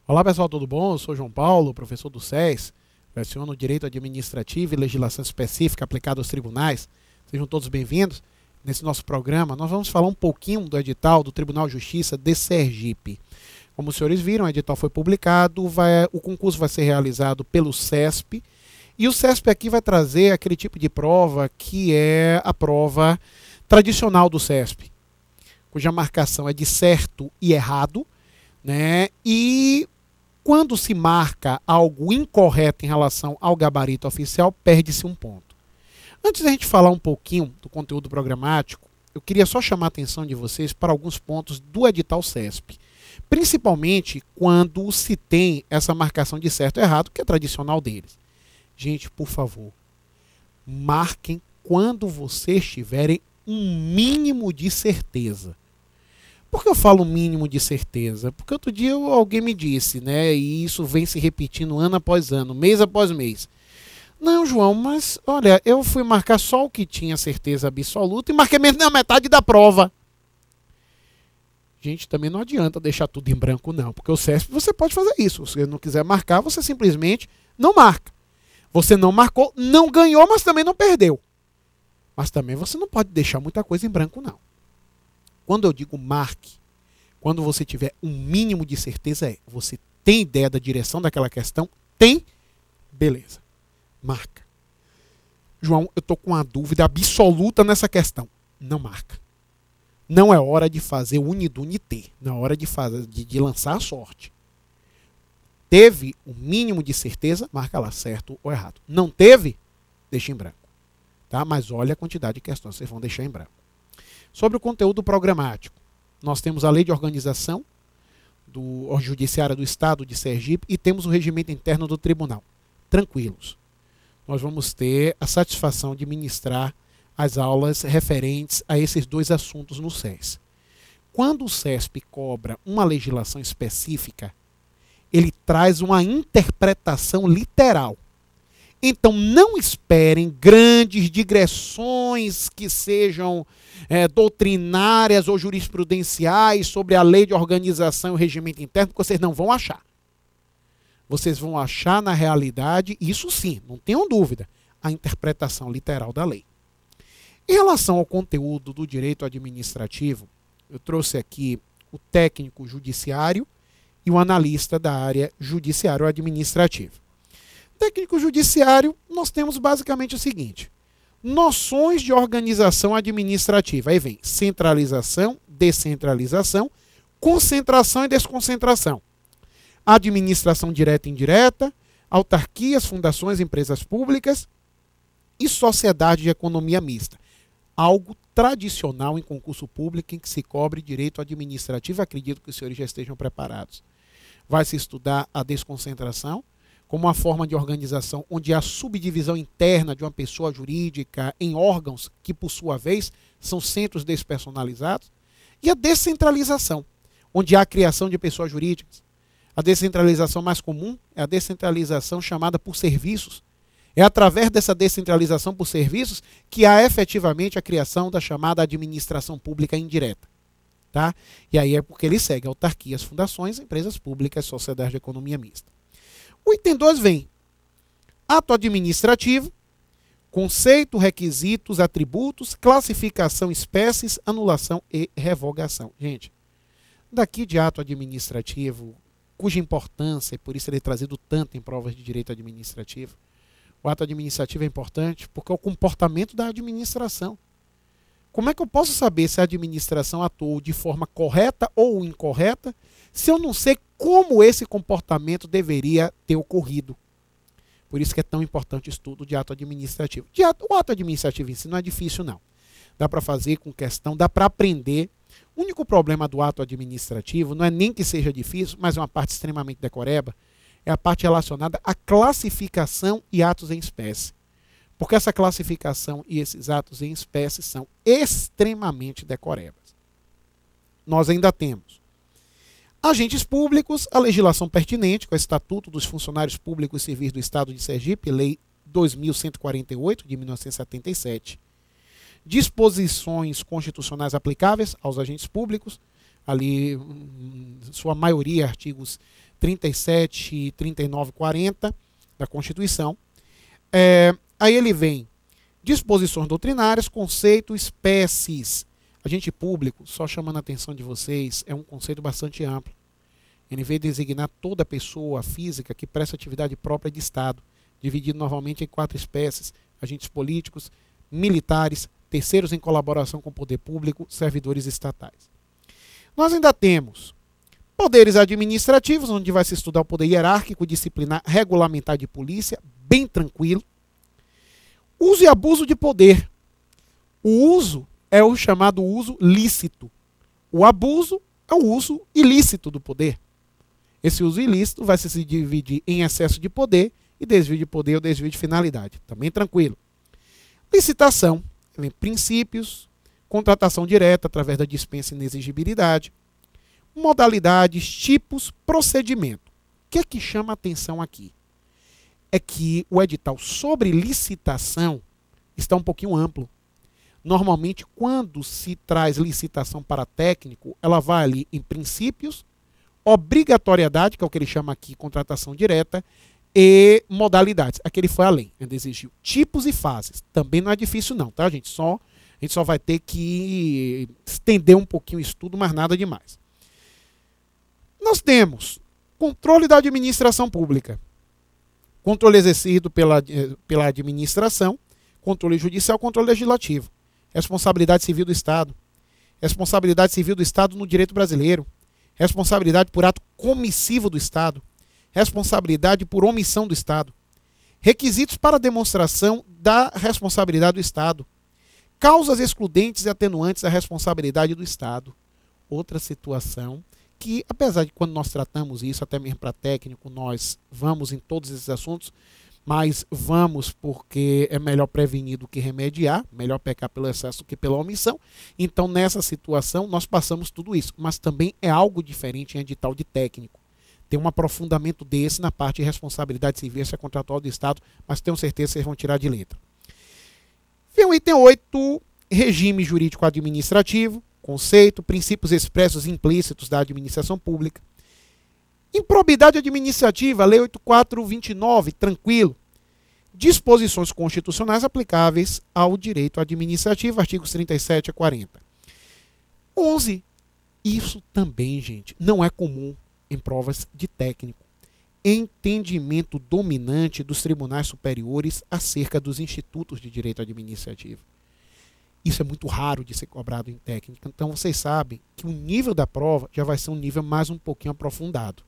Olá pessoal, tudo bom? Eu sou João Paulo, professor do SES, leciono Direito Administrativo e Legislação Específica aplicada aos tribunais. Sejam todos bem-vindos. Nesse nosso programa, nós vamos falar um pouquinho do edital do Tribunal de Justiça de Sergipe. Como os senhores viram, o edital foi publicado, o concurso vai ser realizado pelo CESP, e o CESP aqui vai trazer aquele tipo de prova que é a prova tradicional do CESP, cuja marcação é de certo e errado, né? E quando se marca algo incorreto em relação ao gabarito oficial, perde-se um ponto. Antes da gente falar um pouquinho do conteúdo programático, eu queria só chamar a atenção de vocês para alguns pontos do edital CESP. Principalmente quando se tem essa marcação de certo e errado, que é tradicional deles. Gente, por favor, marquem quando vocês tiverem um mínimo de certeza. Por que eu falo mínimo de certeza? Porque outro dia alguém me disse, né, e isso vem se repetindo ano após ano, mês após mês. Não, João, mas olha, eu fui marcar só o que tinha certeza absoluta e marquei mesmo na metade da prova. Gente, também não adianta deixar tudo em branco não, porque o CESP você pode fazer isso. Se você não quiser marcar, você simplesmente não marca. Você não marcou, não ganhou, mas também não perdeu. Mas também você não pode deixar muita coisa em branco não. Quando eu digo marque, quando você tiver um mínimo de certeza, você tem ideia da direção daquela questão? Tem? Beleza. Marca. João, eu estou com uma dúvida absoluta nessa questão. Não marca. Não é hora de fazer unidunité. Não é hora de lançar a sorte. Teve o mínimo de certeza, marca lá certo ou errado. Não teve? Deixa em branco. Tá? Mas olha a quantidade de questões que vocês vão deixar em branco. Sobre o conteúdo programático, nós temos a Lei de Organização do Judiciário do Estado de Sergipe e temos o regimento interno do Tribunal. Tranquilos. Nós vamos ter a satisfação de ministrar as aulas referentes a esses dois assuntos no SES. Quando o CESP cobra uma legislação específica, ele traz uma interpretação literal. Então não esperem grandes digressões que sejam doutrinárias ou jurisprudenciais sobre a lei de organização e o regimento interno, que vocês não vão achar. Vocês vão achar na realidade, isso sim, não tenham dúvida, a interpretação literal da lei. Em relação ao conteúdo do direito administrativo, eu trouxe aqui o técnico judiciário e o analista da área judiciário-administrativa. Técnico judiciário, nós temos basicamente o seguinte: noções de organização administrativa. Aí vem centralização, descentralização, concentração e desconcentração. Administração direta e indireta, autarquias, fundações, empresas públicas e sociedade de economia mista. Algo tradicional em concurso público em que se cobre direito administrativo. Acredito que os senhores já estejam preparados. Vai se estudar a desconcentração como uma forma de organização onde há subdivisão interna de uma pessoa jurídica em órgãos que, por sua vez, são centros despersonalizados. E a descentralização, onde há a criação de pessoas jurídicas. A descentralização mais comum é a descentralização chamada por serviços. É através dessa descentralização por serviços que há efetivamente a criação da chamada administração pública indireta. Tá? E aí é porque ele segue autarquias, fundações, empresas públicas, sociedade de economia mista. O item 2 vem ato administrativo, conceito, requisitos, atributos, classificação, espécies, anulação e revogação. Gente, daqui de ato administrativo, cuja importância, e por isso ele é trazido tanto em provas de direito administrativo, o ato administrativo é importante porque é o comportamento da administração. Como é que eu posso saber se a administração atuou de forma correta ou incorreta se eu não sei como esse comportamento deveria ter ocorrido? Por isso que é tão importante o estudo de ato administrativo. O ato administrativo em si não é difícil, não. Dá para fazer com questão, dá para aprender. O único problema do ato administrativo não é nem que seja difícil, mas é uma parte extremamente decoreba, é a parte relacionada à classificação e atos em espécie. Porque essa classificação e esses atos em espécie são extremamente decorebas. Nós ainda temos agentes públicos, a legislação pertinente, com o Estatuto dos Funcionários Públicos e Civis do Estado de Sergipe, Lei 2148, de 1977. Disposições constitucionais aplicáveis aos agentes públicos, ali, sua maioria, artigos 37, 39 e 40 da Constituição. Aí ele vem disposições doutrinárias, conceito, espécies. Agente público, só chamando a atenção de vocês, é um conceito bastante amplo. Ele veio designar toda pessoa física que presta atividade própria de Estado, dividido normalmente em 4 espécies: agentes políticos, militares, terceiros em colaboração com o poder público, servidores estatais. Nós ainda temos poderes administrativos, onde vai se estudar o poder hierárquico, disciplinar, regulamentar de polícia, bem tranquilo. Uso e abuso de poder. O uso é o chamado uso lícito. O abuso é o uso ilícito do poder. Esse uso ilícito vai se dividir em excesso de poder e desvio de poder ou desvio de finalidade. Também tranquilo. Licitação, princípios, contratação direta através da dispensa e inexigibilidade, modalidades, tipos, procedimento. O que é que chama a atenção aqui? É que o edital sobre licitação está um pouquinho amplo. Normalmente, quando se traz licitação para técnico, ela vai ali em princípios, obrigatoriedade, que é o que ele chama aqui, contratação direta, e modalidades. Aqui ele foi além, ele exigiu tipos e fases. Também não é difícil não, tá, gente? A gente só vai ter que estender um pouquinho o estudo, mas nada demais. Nós temos controle da administração pública. Controle exercido pela administração, controle judicial, controle legislativo. Responsabilidade civil do Estado. Responsabilidade civil do Estado no direito brasileiro. Responsabilidade por ato comissivo do Estado. Responsabilidade por omissão do Estado. Requisitos para demonstração da responsabilidade do Estado. Causas excludentes e atenuantes da responsabilidade do Estado. Outra situação que, apesar de quando nós tratamos isso, até mesmo para técnico, nós vamos em todos esses assuntos, mas vamos porque é melhor prevenir do que remediar, melhor pecar pelo excesso do que pela omissão. Então, nessa situação, nós passamos tudo isso, mas também é algo diferente em edital de técnico. Tem um aprofundamento desse na parte de responsabilidade civil e contratual do Estado, mas tenho certeza que vocês vão tirar de letra. Vem o item 8, regime jurídico administrativo, conceito, princípios expressos e implícitos da administração pública. Improbidade administrativa, Lei 8.429, tranquilo. Disposições constitucionais aplicáveis ao direito administrativo, artigos 37 a 40. 11. Isso também, gente, não é comum em provas de técnico. Entendimento dominante dos tribunais superiores acerca dos institutos de direito administrativo. Isso é muito raro de ser cobrado em técnica. Então, vocês sabem que o nível da prova já vai ser um nível mais um pouquinho aprofundado.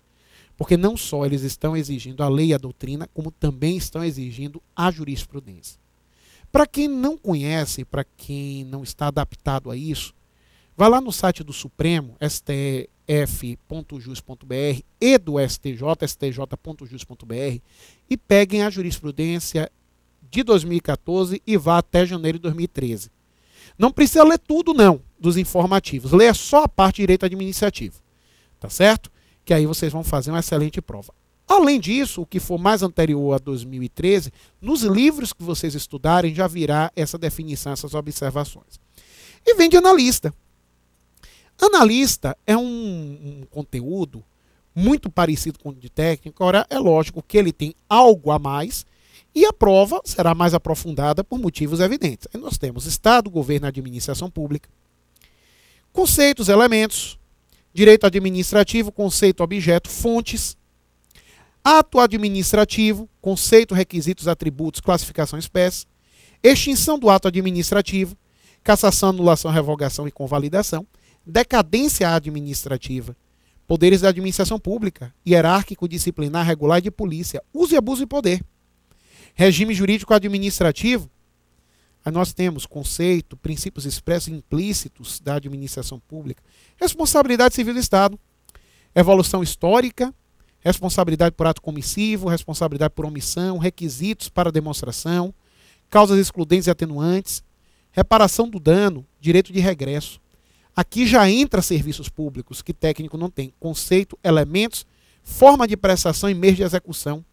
Porque não só eles estão exigindo a lei e a doutrina, como também estão exigindo a jurisprudência. Para quem não conhece, para quem não está adaptado a isso, vá lá no site do Supremo, stf.jus.br, e do STJ, stj.jus.br, e peguem a jurisprudência de 2014 e vá até janeiro de 2013. Não precisa ler tudo, não, dos informativos. Leia só a parte de direito administrativo. Tá certo? Que aí vocês vão fazer uma excelente prova. Além disso, o que for mais anterior a 2013, nos livros que vocês estudarem já virá essa definição, essas observações. E vem de analista. Analista é um conteúdo muito parecido com o de técnico, agora é lógico que ele tem algo a mais e a prova será mais aprofundada por motivos evidentes. Aí nós temos Estado, governo e administração pública, conceitos, elementos, direito administrativo, conceito, objeto, fontes, ato administrativo, conceito, requisitos, atributos, classificação, espécie, extinção do ato administrativo, cassação, anulação, revogação e convalidação, decadência administrativa, poderes da administração pública, hierárquico, disciplinar, regular e de polícia, uso e abuso de poder, regime jurídico administrativo. Aí nós temos conceito, princípios expressos e implícitos da administração pública, responsabilidade civil do Estado, evolução histórica, responsabilidade por ato comissivo, responsabilidade por omissão, requisitos para demonstração, causas excludentes e atenuantes, reparação do dano, direito de regresso. Aqui já entra serviços públicos que técnico não tem, conceito, elementos, forma de prestação e meios de execução,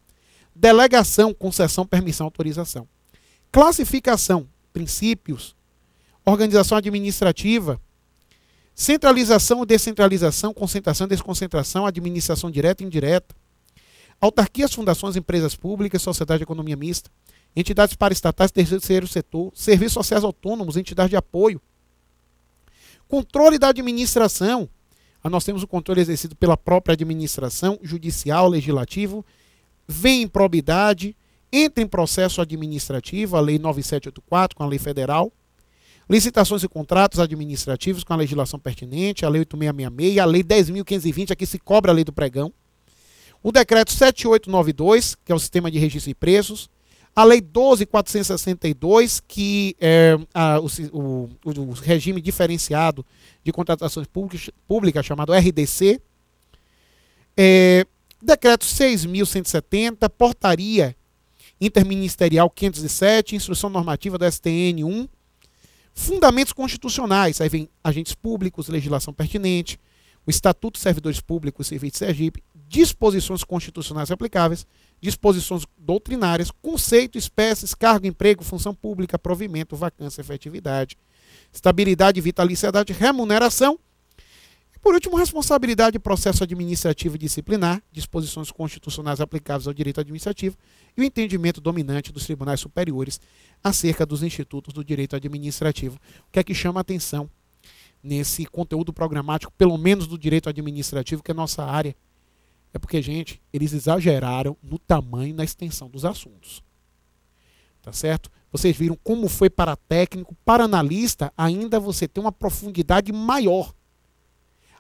delegação, concessão, permissão, autorização, classificação, princípios, organização administrativa, Centralização e descentralização, concentração e desconcentração, administração direta e indireta. Autarquias, fundações, empresas públicas, sociedade de economia mista, entidades paraestatais, terceiro setor, serviços sociais autônomos, entidades de apoio. Controle da administração. Nós temos o controle exercido pela própria administração, judicial, legislativo, vem improbidade, entra em processo administrativo, a Lei 9784, com a lei federal, licitações e contratos administrativos com a legislação pertinente, a Lei 8666, a Lei 10.520, aqui se cobra a Lei do Pregão, o Decreto 7892, que é o Sistema de Registro de Preços, a Lei 12.462, que é o regime diferenciado de contratações públicas, chamado RDC, Decreto 6.170, Portaria Interministerial 507, Instrução Normativa do STN 1, Fundamentos Constitucionais, aí vem agentes públicos, legislação pertinente, o Estatuto de Servidores Públicos e Civis de Sergipe, disposições constitucionais aplicáveis, disposições doutrinárias, conceito, espécies, cargo, emprego, função pública, provimento, vacância, efetividade, estabilidade, vitaliciedade, remuneração. E, por último, responsabilidade e processo administrativo e disciplinar, disposições constitucionais aplicáveis ao direito administrativo e o entendimento dominante dos tribunais superiores acerca dos institutos do direito administrativo. O que é que chama a atenção nesse conteúdo programático, pelo menos do direito administrativo, que é a nossa área? É porque, gente, eles exageraram no tamanho e na extensão dos assuntos. Tá certo? Vocês viram como foi para técnico, para analista, ainda você tem uma profundidade maior.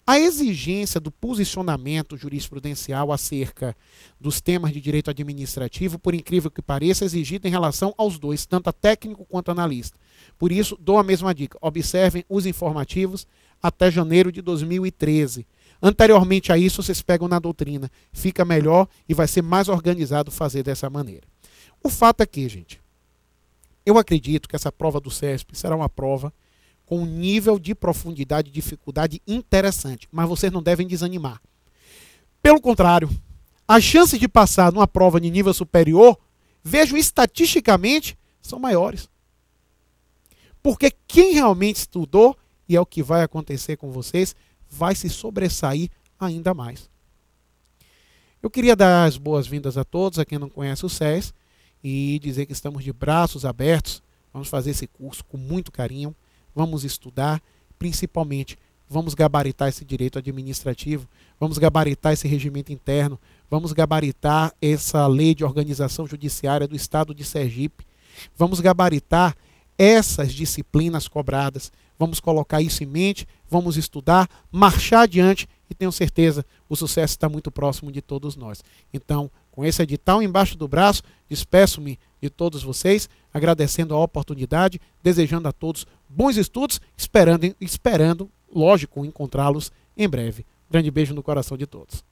A exigência do posicionamento jurisprudencial acerca dos temas de direito administrativo, por incrível que pareça, é exigida em relação aos dois, tanto a técnico quanto a analista. Por isso, dou a mesma dica. Observem os informativos até janeiro de 2013. Anteriormente a isso, vocês pegam na doutrina. Fica melhor e vai ser mais organizado fazer dessa maneira. O fato é que, gente, eu acredito que essa prova do CESP será uma prova com um nível de profundidade e dificuldade interessante, mas vocês não devem desanimar. Pelo contrário, as chances de passar numa prova de nível superior, vejo estatisticamente, são maiores. Porque quem realmente estudou, e é o que vai acontecer com vocês, vai se sobressair ainda mais. Eu queria dar as boas-vindas a todos, a quem não conhece o SES, e dizer que estamos de braços abertos, vamos fazer esse curso com muito carinho, vamos estudar, principalmente, vamos gabaritar esse direito administrativo, vamos gabaritar esse regimento interno, vamos gabaritar essa lei de organização judiciária do Estado de Sergipe, vamos gabaritar essas disciplinas cobradas, vamos colocar isso em mente, vamos estudar, marchar adiante e tenho certeza o sucesso está muito próximo de todos nós. Então, com esse edital embaixo do braço, despeço-me de todos vocês, agradecendo a oportunidade, desejando a todos bons estudos, esperando, lógico, encontrá-los em breve. Grande beijo no coração de todos.